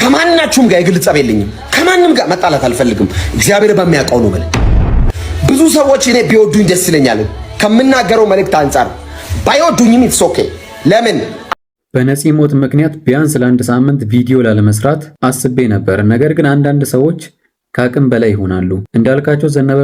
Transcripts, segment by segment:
ከማናችሁም ጋር የግል ጸብ የለኝም። ከማንም ጋር መጣላት አልፈልግም። እግዚአብሔር በሚያውቀው ነው ማለት። ብዙ ሰዎች እኔ ቢወዱኝ ደስ ይለኛል ከምናገረው መልእክት አንፃር። ባይወዱኝም ኢትስ ኦኬ። ለምን በነፂ ሞት ምክንያት ቢያንስ ለአንድ ሳምንት ቪዲዮ ላለመስራት አስቤ ነበር። ነገር ግን አንዳንድ ሰዎች ከአቅም በላይ ይሆናሉ። እንዳልካቸው ዘነበ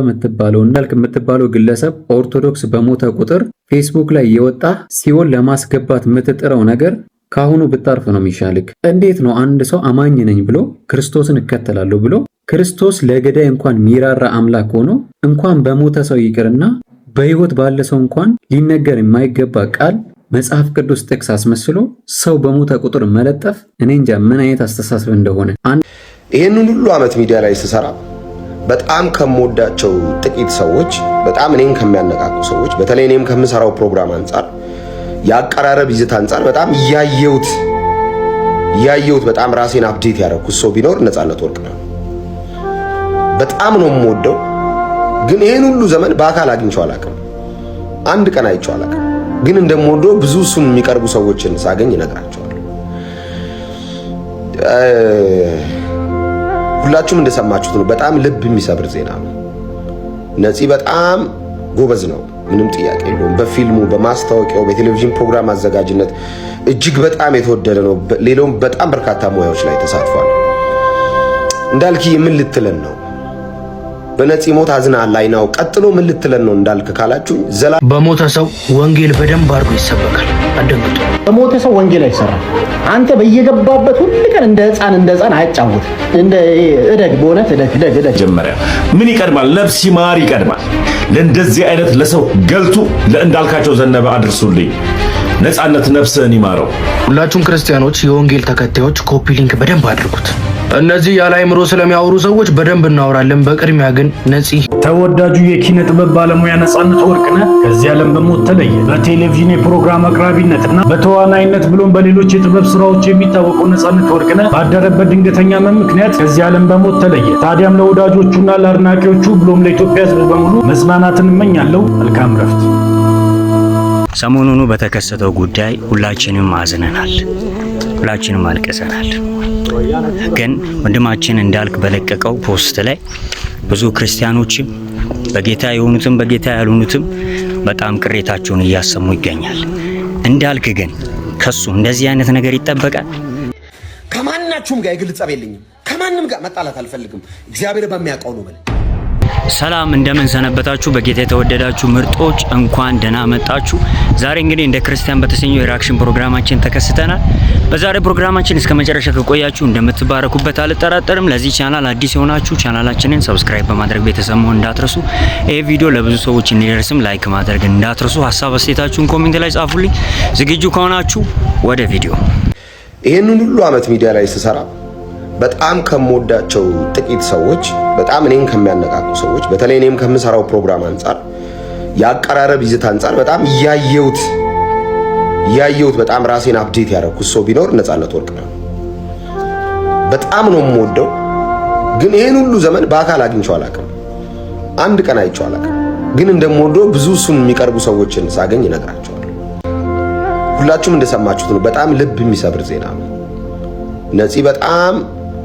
የምትባለው ግለሰብ ኦርቶዶክስ በሞተ ቁጥር ፌስቡክ ላይ የወጣ ሲኦል ለማስገባት የምትጥረው ነገር ካሁኑ ብታርፍ ነው የሚሻልክ። እንዴት ነው አንድ ሰው አማኝ ነኝ ብሎ ክርስቶስን እከተላለሁ ብሎ ክርስቶስ ለገዳይ እንኳን ሚራራ አምላክ ሆኖ እንኳን በሞተ ሰው ይቅርና በሕይወት ባለ ሰው እንኳን ሊነገር የማይገባ ቃል መጽሐፍ ቅዱስ ጥቅስ አስመስሎ ሰው በሞተ ቁጥር መለጠፍ እኔ እንጃ ምን አይነት አስተሳሰብ እንደሆነ። ይሄንን ሁሉ ዓመት ሚዲያ ላይ ስሰራ በጣም ከምወዳቸው ጥቂት ሰዎች፣ በጣም እኔን ከሚያነቃቁ ሰዎች፣ በተለይ እኔም ከምሰራው ፕሮግራም አንፃር ያቀራረብ ይዘት አንፃር በጣም ያየሁት በጣም ራሴን አፕዴት ያደረኩት ሰው ቢኖር ነፃነት ወርቅነህ ነው። በጣም ነው የምወደው፣ ግን ይሄን ሁሉ ዘመን በአካል አግኝቼው አላውቅም። አንድ ቀን አይቼው አላውቅም። ግን እንደምወደው ብዙ እሱን የሚቀርቡ ሰዎችን ሳገኝ እነግራቸዋለሁ። ሁላችሁም እንደሰማችሁት ነው። በጣም ልብ የሚሰብር ዜና ነው። ነፂ በጣም ጎበዝ ነው፣ ምንም ጥያቄ የለውም። በፊልሙ፣ በማስታወቂያው፣ በቴሌቪዥን ፕሮግራም አዘጋጅነት እጅግ በጣም የተወደደ ነው። ሌላውም በጣም በርካታ ሙያዎች ላይ ተሳትፏል። እንዳልክ ምን ልትለን ነው? በነፂ ሞት አዝናል አይናው። ቀጥሎ ምን ልትለን ነው እንዳልክ ካላችሁ በሞተ ሰው ወንጌል በደንብ አድርጎ ይሰበካል። አደምጡ። በሞተ ሰው ወንጌል አይሰራም። አንተ በየገባበት ሁሉ ቀን እንደ ህፃን አያጫውት። እንደ እደግ በእውነት እደግ። ጀመሪያ ምን ይቀድማል? ነፍስ ይማር ይቀድማል። ለእንደዚህ አይነት ለሰው ገልቱ ለእንዳልካቸው ዘነበ አድርሱልኝ። ነፃነት ነፍስህን ይማረው። ሁላችሁም ክርስቲያኖች የወንጌል ተከታዮች ኮፒ ሊንክ በደንብ አድርጉት። እነዚህ ያለ አእምሮ ስለሚያወሩ ሰዎች በደንብ እናወራለን። በቅድሚያ ግን ነፂ ተወዳጁ የኪነ ጥበብ ባለሙያ ነፃነት ወርቅነህ ከዚህ ዓለም በሞት ተለየ። በቴሌቪዥን የፕሮግራም አቅራቢነትና በተዋናይነት ብሎም በሌሎች የጥበብ ስራዎች የሚታወቀው ነፃነት ወርቅነህ ባደረበት ድንገተኛ ሕመም ምክንያት ከዚህ ዓለም በሞት ተለየ። ታዲያም ለወዳጆቹና ለአድናቂዎቹ ብሎም ለኢትዮጵያ ሕዝብ በሙሉ መጽናናትን እመኛለሁ። መልካም ረፍት። ሰሞኑኑ በተከሰተው ጉዳይ ሁላችንም አዝነናል፣ ሁላችንም አልቅሰናል። ግን ወንድማችን እንዳልክ በለቀቀው ፖስት ላይ ብዙ ክርስቲያኖችም በጌታ የሆኑትም በጌታ ያልሆኑትም በጣም ቅሬታቸውን እያሰሙ ይገኛል። እንዳልክ ግን ከሱ እንደዚህ አይነት ነገር ይጠበቃል? ከማናችሁም ጋር የግል ጸብ የለኝም። ከማንም ጋር መጣላት አልፈልግም። እግዚአብሔር በሚያውቀው ነው ማለት። ሰላም እንደምን ሰነበታችሁ? በጌታ የተወደዳችሁ ምርጦች እንኳን ደህና መጣችሁ። ዛሬ እንግዲህ እንደ ክርስቲያን በተሰኘው የሪአክሽን ፕሮግራማችን ተከስተናል። በዛሬ ፕሮግራማችን እስከ መጨረሻ ከቆያችሁ እንደምትባረኩበት አልጠራጠርም። ለዚህ ቻናል አዲስ የሆናችሁ ቻናላችንን ሰብስክራይብ በማድረግ ቤተሰብ መሆን እንዳትረሱ። ይሄ ቪዲዮ ለብዙ ሰዎች እንዲደርስም ላይክ ማድረግ እንዳትረሱ። ሐሳብ አስተያየታችሁን ኮሜንት ላይ ጻፉልኝ። ዝግጁ ከሆናችሁ ወደ ቪዲዮ። ይሄንን ሁሉ ዓመት ሚዲያ ላይ ስሰራ በጣም ከምወዳቸው ጥቂት ሰዎች፣ በጣም እኔን ከሚያነቃቁ ሰዎች፣ በተለይ እኔም ከምሰራው ፕሮግራም አንፃር ያቀራረብ ይዘት አንፃር በጣም ያየሁት በጣም ራሴን አፕዴት ያደረኩት ሰው ቢኖር ነፃነት ወርቅነህ ነው። በጣም ነው የምወደው፣ ግን ይሄን ሁሉ ዘመን በአካል አግኝቼው አላውቅም። አንድ ቀን አይቼው አላውቅም። ግን እንደምወደው ብዙ እሱን የሚቀርቡ ሰዎችን ሳገኝ እነግራቸዋለሁ። ሁላችሁም እንደሰማችሁት ነው። በጣም ልብ የሚሰብር ዜና ነው። ነፂ በጣም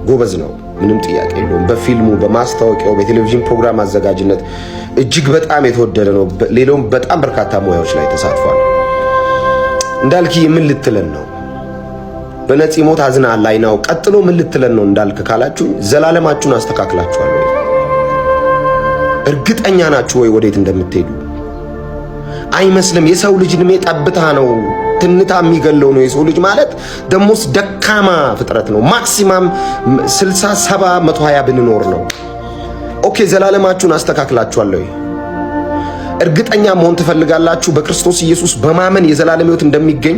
ጎበዝ ነው፣ ምንም ጥያቄ የለውም። በፊልሙ፣ በማስታወቂያው፣ በቴሌቪዥን ፕሮግራም አዘጋጅነት እጅግ በጣም የተወደደ ነው። ሌላውም በጣም በርካታ ሙያዎች ላይ ተሳትፏል። እንዳልክ ምን ልትለን ነው? በነፂ ሞት አዝናል አይናው። ቀጥሎ ምን ልትለን ነው እንዳልክ ካላችሁ ዘላለማችሁን አስተካክላችኋል ወይ? እርግጠኛ ናችሁ ወይ ወዴት እንደምትሄዱ? አይመስልም። የሰው ልጅ እድሜ ጠብታ ነው፣ ትንታ የሚገለው ነው። የሰው ልጅ ማለት ደሞስ ደካማ ፍጥረት ነው። ማክሲማም 60 70 120 ብንኖር ነው። ኦኬ፣ ዘላለማችሁን አስተካክላችኋል ወይ? እርግጠኛ መሆን ትፈልጋላችሁ በክርስቶስ ኢየሱስ በማመን የዘላለም ሕይወት እንደሚገኝ?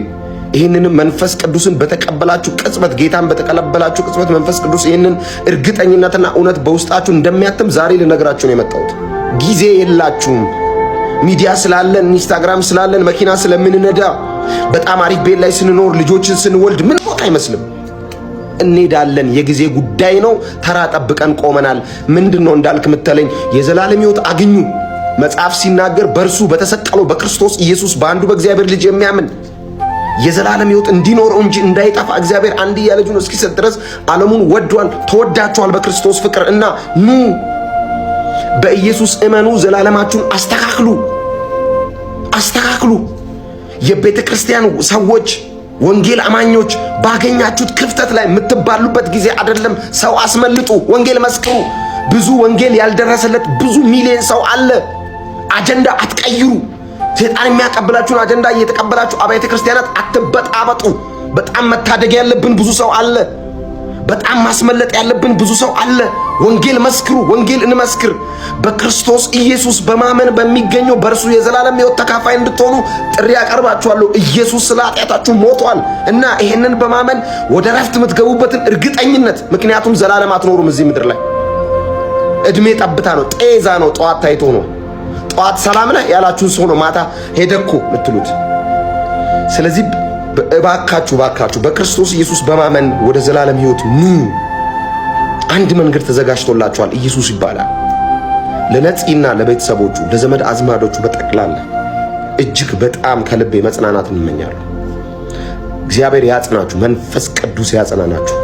ይህንንም መንፈስ ቅዱስን በተቀበላችሁ ቅጽበት፣ ጌታን በተቀበላችሁ ቅጽበት መንፈስ ቅዱስ ይህንን እርግጠኝነትና እውነት በውስጣችሁ እንደሚያትም ዛሬ ልነግራችሁ ነው የመጣሁት። ጊዜ የላችሁም። ሚዲያ ስላለን፣ ኢንስታግራም ስላለን፣ መኪና ስለምንነዳ፣ በጣም አሪፍ ቤት ላይ ስንኖር፣ ልጆችን ስንወልድ ምን ቦታ አይመስልም። እንሄዳለን። የጊዜ ጉዳይ ነው። ተራ ጠብቀን ቆመናል። ምንድነው እንዳልክ ምትለኝ? የዘላለም ሕይወት አግኙ። መጽሐፍ ሲናገር በእርሱ በተሰቀለው በክርስቶስ ኢየሱስ በአንዱ በእግዚአብሔር ልጅ የሚያምን የዘላለም ሕይወት እንዲኖረው እንጂ እንዳይጠፋ እግዚአብሔር አንድያ ልጁን እስኪሰጥ ድረስ ዓለሙን ወዷል። ተወዳችኋል በክርስቶስ ፍቅር እና ኑ በኢየሱስ እመኑ፣ ዘላለማችሁን አስተካክሉ። የቤተ ክርስቲያን ሰዎች ወንጌል አማኞች ባገኛችሁት ክፍተት ላይ የምትባሉበት ጊዜ አይደለም። ሰው አስመልጡ፣ ወንጌል መስክሩ። ብዙ ወንጌል ያልደረሰለት ብዙ ሚሊዮን ሰው አለ። አጀንዳ አትቀይሩ። ሰይጣን የሚያቀብላችሁን አጀንዳ እየተቀበላችሁ አብያተ ክርስቲያናት አትበጣበጡ። በጣም መታደግ ያለብን ብዙ ሰው አለ። በጣም ማስመለጥ ያለብን ብዙ ሰው አለ። ወንጌል መስክሩ፣ ወንጌል እንመስክር። በክርስቶስ ኢየሱስ በማመን በሚገኘው በእርሱ የዘላለም ሕይወት ተካፋይ እንድትሆኑ ጥሪ ያቀርባችኋለሁ። ኢየሱስ ስለ ኃጢአታችሁ ሞቷል እና ይሄንን በማመን ወደ ረፍት የምትገቡበትን እርግጠኝነት፣ ምክንያቱም ዘላለም አትኖሩም እዚህ ምድር ላይ። እድሜ ጠብታ ነው፣ ጤዛ ነው። ጠዋት ታይቶ ነው። ጠዋት ሰላም ነህ ያላችሁን ሰው ነው ማታ ሄደኮ የምትሉት። ስለዚህ እባካችሁ በክርስቶስ ኢየሱስ በማመን ወደ ዘላለም ሕይወት ኑ። አንድ መንገድ ተዘጋጅቶላችኋል። ኢየሱስ ይባላል። ለነፂና ለቤተሰቦቹ ለዘመድ አዝማዶቹ በጠቅላላ እጅግ በጣም ከልቤ መጽናናትን እመኛለሁ። እግዚአብሔር ያጽናችሁ፣ መንፈስ ቅዱስ ያጽናናችሁ።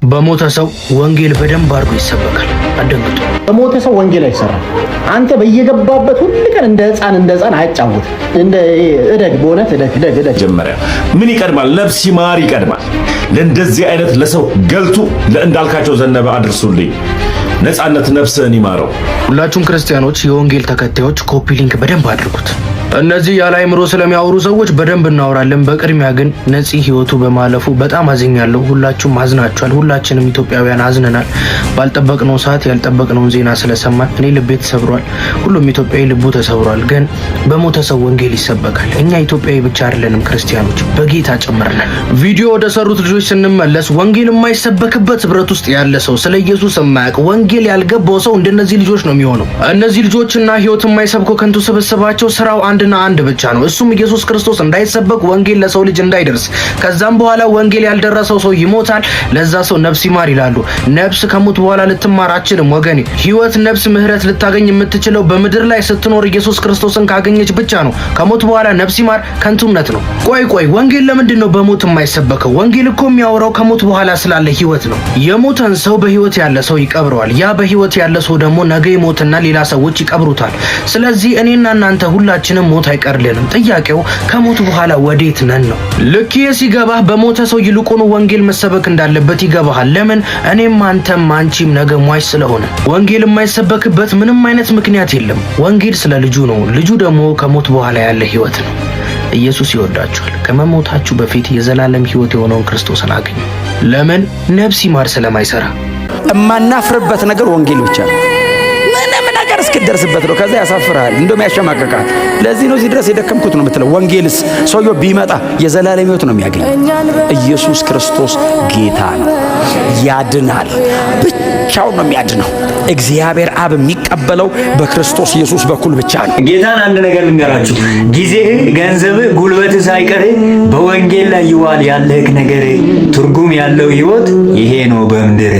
በሞተ ሰው ወንጌል በደንብ አድርጎ ይሰበካል። አደምጡ። በሞተ ሰው ወንጌል አይሰራም። አንተ በየገባበት ሁሉ ቀን እንደ ሕፃን አያጫውት። እንደ እደግ በእውነት እደግ። መጀመሪያ ምን ይቀድማል? ነፍስ ይማር ይቀድማል። ለእንደዚህ አይነት ለሰው ገልቱ ለእንዳልካቸው ዘነበ አድርሱልኝ። ነፃነት ነፍስህን ይማረው። ሁላችሁም ክርስቲያኖች የወንጌል ተከታዮች ኮፒ ሊንክ በደንብ አድርጉት። እነዚህ ያለ አእምሮ ስለሚያወሩ ሰዎች በደንብ እናወራለን። በቅድሚያ ግን ነፂ ህይወቱ በማለፉ በጣም አዝኛለሁ። ሁላችሁም አዝናችኋል። ሁላችንም ኢትዮጵያውያን አዝነናል። ባልጠበቅነው ሰዓት ያልጠበቅነውን ዜና ስለሰማን እኔ ልቤ ተሰብሯል። ሁሉም ኢትዮጵያዊ ልቡ ተሰብሯል። ግን በሞተ ሰው ወንጌል ይሰበካል። እኛ ኢትዮጵያዊ ብቻ አይደለንም፣ ክርስቲያኖች በጌታ ጭምርነን። ቪዲዮ ወደ ሰሩት ልጆች ስንመለስ ወንጌል የማይሰበክበት ህብረት ውስጥ ያለ ሰው፣ ስለ ኢየሱስ የማያውቅ ወንጌል ያልገባው ሰው እንደነዚህ ልጆች ነው የሚሆነው። እነዚህ ልጆችና ህይወት የማይሰብከው ከንቱ ስብስባቸው ስራው አንድና አንድ ብቻ ነው። እሱም ኢየሱስ ክርስቶስ እንዳይሰበክ ወንጌል ለሰው ልጅ እንዳይደርስ፣ ከዛም በኋላ ወንጌል ያልደረሰው ሰው ይሞታል። ለዛ ሰው ነፍስ ይማር ይላሉ። ነፍስ ከሞት በኋላ ልትማር አትችልም ወገኔ። ህይወት ነፍስ ምህረት ልታገኝ የምትችለው በምድር ላይ ስትኖር ኢየሱስ ክርስቶስን ካገኘች ብቻ ነው። ከሞት በኋላ ነፍስ ይማር ከንቱነት ነው። ቆይ ወንጌል ለምንድን ነው በሞት የማይሰበከው? ወንጌል እኮ የሚያወራው ከሞት በኋላ ስላለ ህይወት ነው። የሞተን ሰው በህይወት ያለ ሰው ይቀብረዋል። ያ በህይወት ያለ ሰው ደግሞ ነገ ይሞትና ሌላ ሰዎች ይቀብሩታል። ስለዚህ እኔና እናንተ ሁላችንም ሞት አይቀርልንም። ጥያቄው ከሞት በኋላ ወዴት ነን ነው። ልክ ሲገባህ በሞተ ሰው ይልቁኑ ወንጌል መሰበክ እንዳለበት ይገባሃል። ለምን? እኔም አንተም አንቺም ነገ ሟች ስለሆነ። ወንጌል የማይሰበክበት ምንም አይነት ምክንያት የለም። ወንጌል ስለ ልጁ ነው። ልጁ ደግሞ ከሞት በኋላ ያለ ህይወት ነው። ኢየሱስ ይወዳችኋል። ከመሞታችሁ በፊት የዘላለም ህይወት የሆነውን ክርስቶስን አግኙ። ለምን? ነፍስ ይማር ስለማይሰራ። እማናፍርበት ነገር ወንጌል ብቻ ነው። ምንም ነገር እስክደርስበት ነው። ከዛ ያሳፍራል፣ እንደውም ያሸማቀቃል። ለዚህ ነው እዚህ ድረስ የደከምኩት ነው የምትለው። ወንጌልስ ሰውየው ቢመጣ የዘላለም ህይወት ነው የሚያገኝ። ኢየሱስ ክርስቶስ ጌታ ነው፣ ያድናል። ብቻውን ነው የሚያድነው። እግዚአብሔር አብ የሚቀበለው በክርስቶስ ኢየሱስ በኩል ብቻ ነው። ጌታን አንድ ነገር ልንገራችሁ፣ ጊዜህ፣ ገንዘብህ፣ ጉልበትህ ሳይቀር በወንጌል ላይ ይዋል። ያለህ ነገር ትርጉም ያለው ህይወት ይሄ ነው በምድር